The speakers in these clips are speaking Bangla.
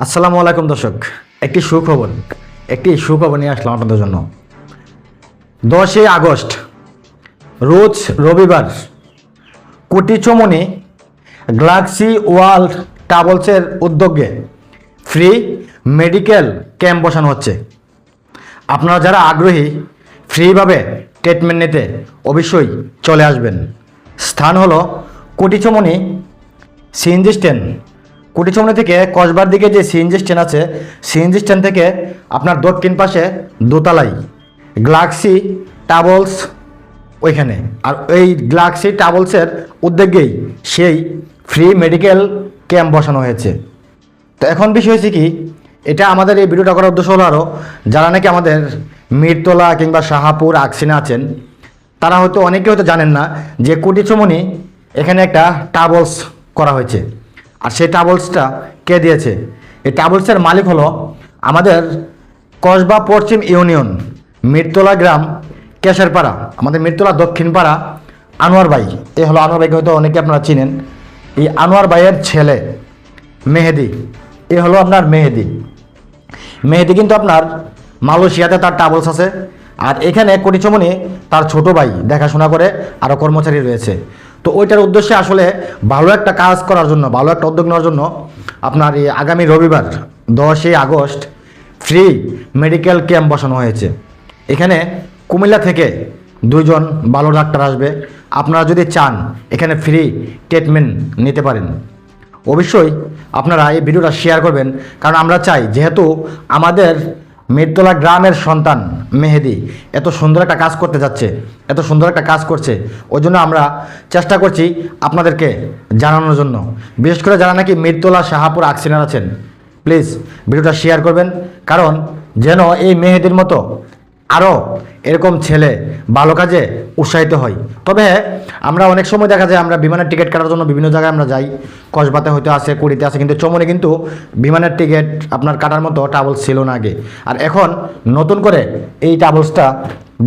আসসালামু আলাইকুম দর্শক, একটি সুখবর নিয়ে আসলাম আপনাদের জন্য। 10 আগস্ট রোজ রবিবার কুটিচমনি গ্যালাক্সি ওয়ার্ল্ড ট্রাভেলসের উদ্যোগে ফ্রি মেডিকেল ক্যাম্প বসানো হচ্ছে। আপনারা যারা আগ্রহী ফ্রিভাবে ট্রিটমেন্ট নিতে অবশ্যই চলে আসবেন। স্থান হলো কুটিচমনি সিএনজি স্ট্যান্ড। কুটিচমনি থেকে কসবার দিকে যে সিএনজি স্ট্যান্ড আছে, সিএনজি স্ট্যান্ড থেকে আপনার দক্ষিণ পাশে দোতলায় গ্যালাক্সি ট্রাভেলস ওইখানে। আর এই গ্যালাক্সি ট্রাভেলসের উদ্যোগেই সেই ফ্রি মেডিকেল ক্যাম্প বসানো হয়েছে। তো এখন বিষয় হয়েছে কি, এটা আমাদের এই ভিডিওটা করার উদ্দেশ্য হলো আরও যারা নাকি আমাদের মিরতলা কিংবা শাহাপুর আকসিনা আছেন, তারা হয়তো অনেকে হয়তো জানেন না যে কুটিচমনি এখানে একটা ট্রাভেলস করা হয়েছে। আর সেই ট্রাভেলসটা কে দিয়েছে? এই ট্রাভেলসের মালিক হলো আমাদের কসবা পশ্চিম ইউনিয়ন মিরতলা গ্রাম কেশরপাড়া, আমাদের মিরতলা দক্ষিণ পাড়া আনোয়ার ভাই। এ হলো আনোয়ার ভাইকে হয়তো অনেকে আপনারা চিনেন। এই আনোয়ার ভাইয়ের ছেলে মেহেদি, এ হলো আপনার মেহেদি কিন্তু আপনার মালয়েশিয়াতে তার ট্রাভেলস আছে। আর এখানে কুটিচমনি তার ছোট ভাই দেখাশোনা করে, আরও কর্মচারী রয়েছে। তো ওইটার উদ্দেশ্যে আসলে ভালো একটা কাজ করার জন্য, ভালো একটা উদ্যোগ নেওয়ার জন্য আপনার এই আগামী রবিবার 10 আগস্ট ফ্রি মেডিকেল ক্যাম্প বসানো হয়েছে। এখানে কুমিল্লা থেকে 2 জন ভালো ডাক্তার আসবে। আপনারা যদি চান এখানে ফ্রি ট্রিটমেন্ট নিতে পারেন। অবশ্যই আপনারা এই ভিডিওটা শেয়ার করবেন, কারণ আমরা চাই, যেহেতু আমাদের মিরতলা গ্রামের সন্তান মেহেদি এত সুন্দর একটা কাজ করতে যাচ্ছে, এত সুন্দর একটা কাজ করছে, ওই জন্য আমরা চেষ্টা করছি আপনাদেরকে জানানোর জন্য। বিশেষ করে যারা নাকি মিরতলা শাহাপুর আকসিনার আছেন, প্লিজ ভিডিওটা শেয়ার করবেন, কারণ যেন এই মেহেদির মতো আরও এরকম ছেলে ভালো কাজে উৎসাহিত হয়। তবে আমরা অনেক সময় দেখা যায় আমরা বিমানের টিকিট কাটার জন্য বিভিন্ন জায়গায় আমরা যাই, কসবাতে হয়তো আছে, কুড়িতে আছে, কিন্তু চমনে কিন্তু বিমানের টিকিট আপনার কাটার মতো ট্রাভেলস ছিল না আগে। আর এখন নতুন করে এই ট্রাভেলসটা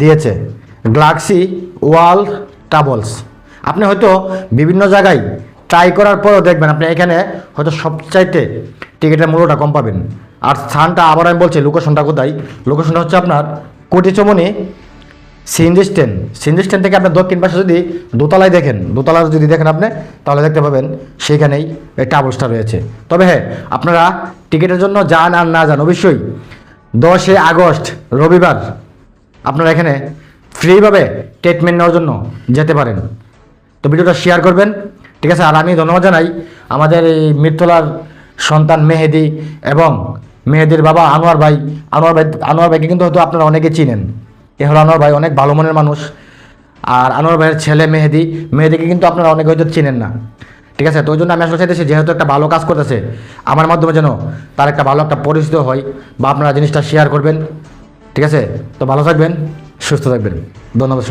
দিয়েছে গ্যালাক্সি ওয়ার্ল্ড ট্রাভেলস। আপনি হয়তো বিভিন্ন জায়গায় ট্রাই করার পরও দেখবেন আপনি এখানে হয়তো সবচাইতে টিকিটের মূল্যটা কম পাবেন। আর স্থানটা আবার আমি বলছি, লোকেশনটা কোথায়? লোকেশনটা হচ্ছে আপনার কুটিচমনি সিএনজি স্ট্যান্ড থেকে আপনার দক্ষিণ পাশে যদি দোতলায় দেখেন, দোতলা যদি দেখেন আপনি, তাহলে দেখতে পাবেন সেইখানেই এই ট্রাভেলসটা রয়েছে। তবে হ্যাঁ, আপনারা টিকিটের জন্য যান আর না যান, অবশ্যই 10 আগস্ট রবিবার আপনারা এখানে ফ্রিভাবে ট্রিটমেন্ট নেওয়ার জন্য যেতে পারেন। তো ভিডিওটা শেয়ার করবেন, ঠিক আছে? আর আমি ধন্যবাদ জানাই আমাদের এই মিরতলার সন্তান মেহেদি এবং মেহেদির বাবা আনোয়ার ভাইকে কিন্তু হয়তো আপনারা অনেকে চিনেন। এ হলো আনোয়ার ভাই, অনেক ভালো মনের মানুষ। আর আনোয়ার ভাইয়ের ছেলে মেহেদিকে কিন্তু আপনারা অনেকে হয়তো চিনেন না, ঠিক আছে? তো ওই জন্য আমি আসলে চাইতেছি, যেহেতু একটা ভালো কাজ করতেছে, আমার মাধ্যমে যেন তার একটা ভালো একটা পরিচিত হয়, বা আপনারা জিনিসটা শেয়ার করবেন, ঠিক আছে? তো ভালো থাকবেন, সুস্থ থাকবেন, ধন্যবাদ সবাই।